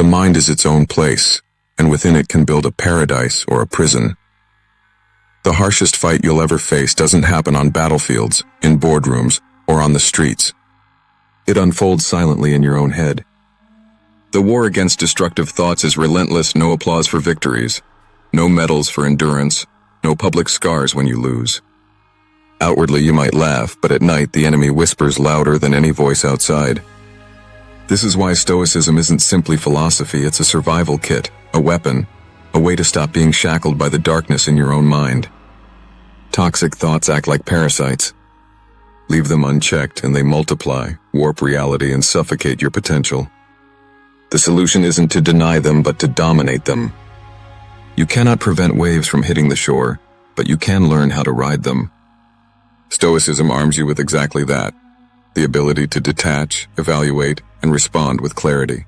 The mind is its own place, and within it can build a paradise or a prison. The harshest fight you'll ever face doesn't happen on battlefields, in boardrooms, or on the streets. It unfolds silently in your own head. The war against destructive thoughts is relentless. No applause for victories, no medals for endurance, no public scars when you lose. Outwardly you might laugh, but at night the enemy whispers louder than any voice outside. This is why Stoicism isn't simply philosophy, it's a survival kit, a weapon, a way to stop being shackled by the darkness in your own mind. Toxic thoughts act like parasites. Leave them unchecked and they multiply, warp reality, and suffocate your potential. The solution isn't to deny them, but to dominate them. You cannot prevent waves from hitting the shore, but you can learn how to ride them. Stoicism arms you with exactly that, the ability to detach, evaluate, and respond with clarity.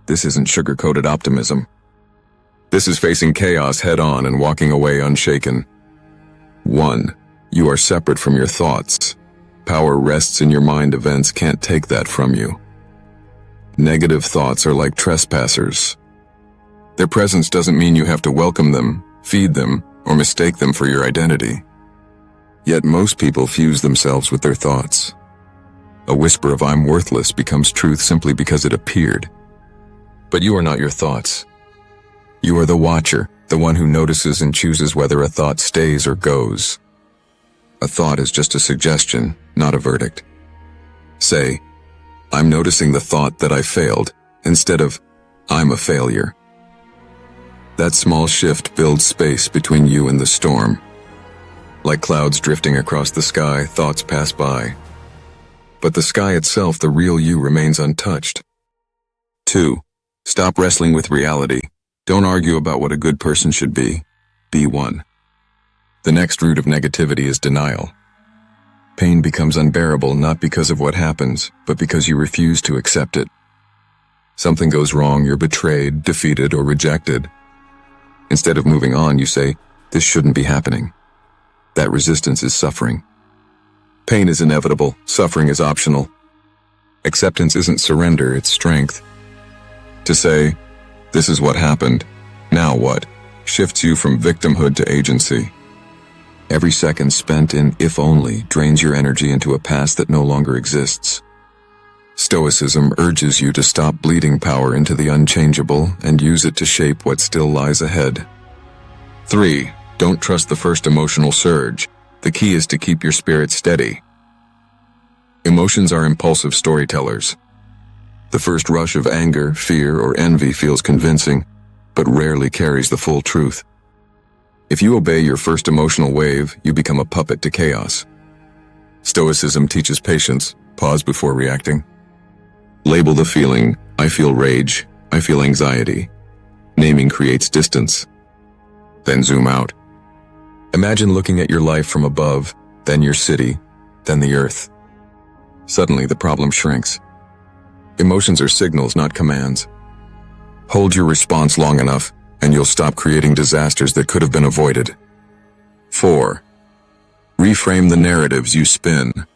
This isn't sugar-coated optimism. This is facing chaos head-on and walking away unshaken. 1. You are separate from your thoughts. Power rests in your mind. Events can't take that from you. Negative thoughts are like trespassers. Their presence doesn't mean you have to welcome them, feed them, or mistake them for your identity. Yet most people fuse themselves with their thoughts. A whisper of "I'm worthless" becomes truth simply because it appeared. But you are not your thoughts. You are the watcher, the one who notices and chooses whether a thought stays or goes. A thought is just a suggestion, not a verdict. Say, "I'm noticing the thought that I failed," instead of "I'm a failure." That small shift builds space between you and the storm. Like clouds drifting across the sky, thoughts pass by. But the sky itself, the real you, remains untouched. 2. Stop wrestling with reality. Don't argue about what a good person should be. Be one. The next root of negativity is denial. Pain becomes unbearable not because of what happens, but because you refuse to accept it. Something goes wrong, you're betrayed, defeated, or rejected. Instead of moving on, you say, "This shouldn't be happening." That resistance is suffering. Pain is inevitable, suffering is optional. Acceptance isn't surrender, it's strength. To say, "This is what happened, now what?" shifts you from victimhood to agency. Every second spent in "if only" drains your energy into a past that no longer exists. Stoicism urges you to stop bleeding power into the unchangeable and use it to shape what still lies ahead. 3. Don't trust the first emotional surge. The key is to keep your spirit steady. Emotions are impulsive storytellers. The first rush of anger, fear, or envy feels convincing, but rarely carries the full truth. If you obey your first emotional wave, you become a puppet to chaos. Stoicism teaches patience. Pause before reacting. Label the feeling. I feel rage. I feel anxiety. Naming creates distance. Then zoom out. Imagine looking at your life from above, then your city, then the earth. Suddenly, the problem shrinks. Emotions are signals, not commands. Hold your response long enough, and you'll stop creating disasters that could have been avoided. 4. Reframe the narratives you spin.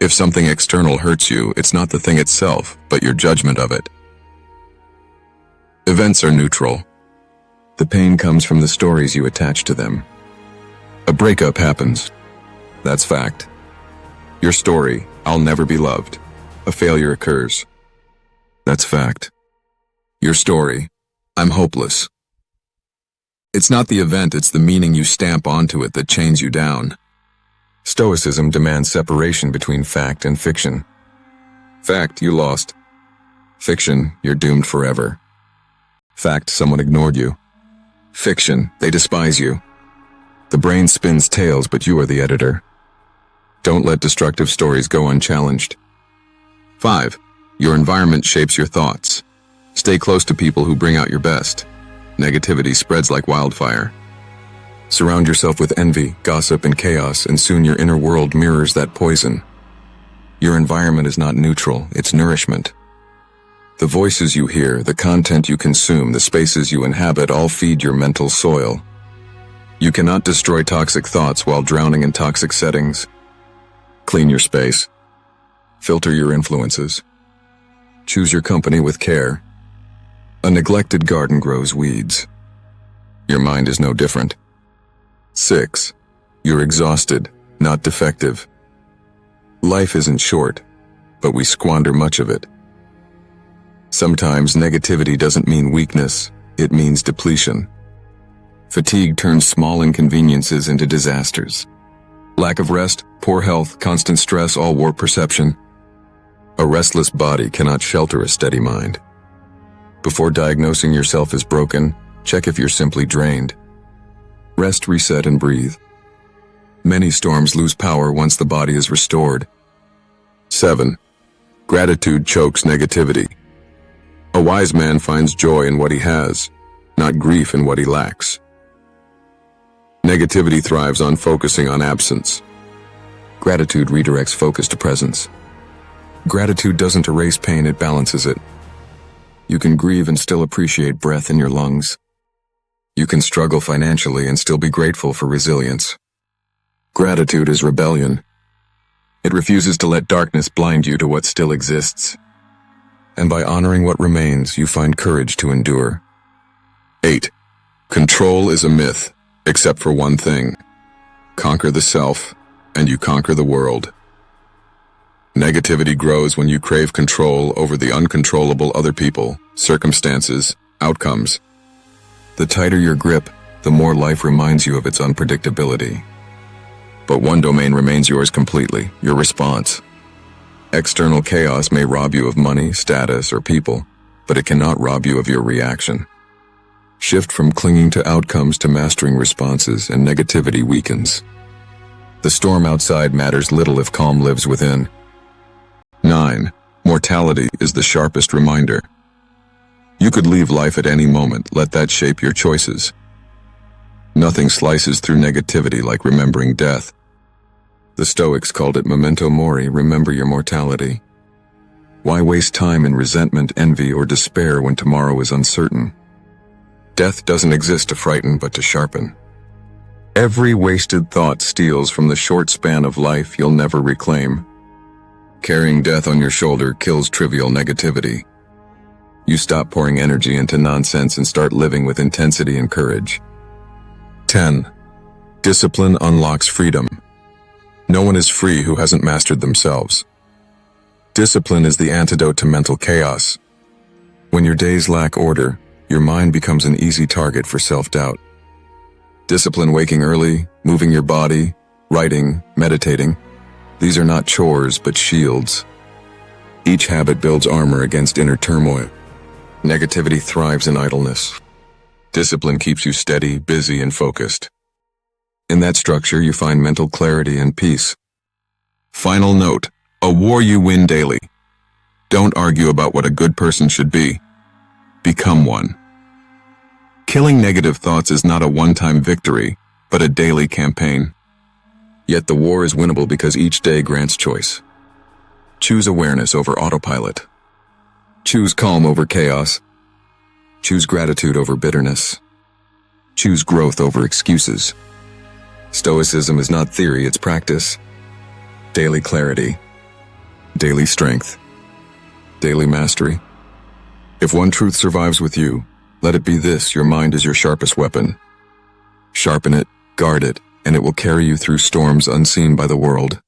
If something external hurts you, it's not the thing itself, but your judgment of it. Events are neutral. The pain comes from the stories you attach to them. A breakup happens. That's fact. Your story, "I'll never be loved." A failure occurs. That's fact. Your story, "I'm hopeless." It's not the event, it's the meaning you stamp onto it that chains you down. Stoicism demands separation between fact and fiction. Fact, you lost. Fiction, you're doomed forever. Fact, someone ignored you. Fiction, they despise you. The brain spins tales, but you are the editor. Don't let destructive stories go unchallenged. 5. Your environment shapes your thoughts. Stay close to people who bring out your best. Negativity spreads like wildfire. Surround yourself with envy, gossip, and chaos, and soon your inner world mirrors that poison. Your environment is not neutral, it's nourishment. The voices you hear, the content you consume, the spaces you inhabit all feed your mental soil. You cannot destroy toxic thoughts while drowning in toxic settings. Clean your space. Filter your influences. Choose your company with care. A neglected garden grows weeds. Your mind is no different. 6. You're exhausted, not defective. Life isn't short, but we squander much of it. Sometimes negativity doesn't mean weakness, it means depletion. Fatigue turns small inconveniences into disasters. Lack of rest, poor health, constant stress all warp perception. A restless body cannot shelter a steady mind. Before diagnosing yourself as broken, check if you're simply drained. Rest, reset, and breathe. Many storms lose power once the body is restored. 7. Gratitude chokes negativity. A wise man finds joy in what he has, not grief in what he lacks. Negativity thrives on focusing on absence. Gratitude redirects focus to presence. Gratitude doesn't erase pain, it balances it. You can grieve and still appreciate breath in your lungs. You can struggle financially and still be grateful for resilience. Gratitude is rebellion. It refuses to let darkness blind you to what still exists. And by honoring what remains, you find courage to endure. 8. Control is a myth, except for one thing. Conquer the self, and you conquer the world. Negativity grows when you crave control over the uncontrollable other people, circumstances, outcomes. The tighter your grip, the more life reminds you of its unpredictability. But one domain remains yours completely, your response. External chaos may rob you of money, status, or people, but it cannot rob you of your reaction. Shift from clinging to outcomes to mastering responses, and negativity weakens. The storm outside matters little if calm lives within. 9. Mortality is the sharpest reminder. You could leave life at any moment, let that shape your choices. Nothing slices through negativity like remembering death. The Stoics called it memento mori, remember your mortality. Why waste time in resentment, envy, or despair when tomorrow is uncertain? Death doesn't exist to frighten, but to sharpen. Every wasted thought steals from the short span of life you'll never reclaim. Carrying death on your shoulder kills trivial negativity. You stop pouring energy into nonsense and start living with intensity and courage. 10. Discipline unlocks freedom. No one is free who hasn't mastered themselves. Discipline is the antidote to mental chaos. When your days lack order, your mind becomes an easy target for self-doubt. Discipline waking early, moving your body, writing, meditating. These are not chores, but shields. Each habit builds armor against inner turmoil. Negativity thrives in idleness. Discipline keeps you steady, busy, and focused. In that structure, you find mental clarity and peace. Final note: a war you win daily. Don't argue about what a good person should be. Become one. Killing negative thoughts is not a one-time victory, but a daily campaign. Yet the war is winnable because each day grants choice. Choose awareness over autopilot. Choose calm over chaos. Choose gratitude over bitterness. Choose growth over excuses. Stoicism is not theory, it's practice. Daily clarity. Daily strength. Daily mastery. If one truth survives with you, let it be this: your mind is your sharpest weapon. Sharpen it, guard it, and it will carry you through storms unseen by the world.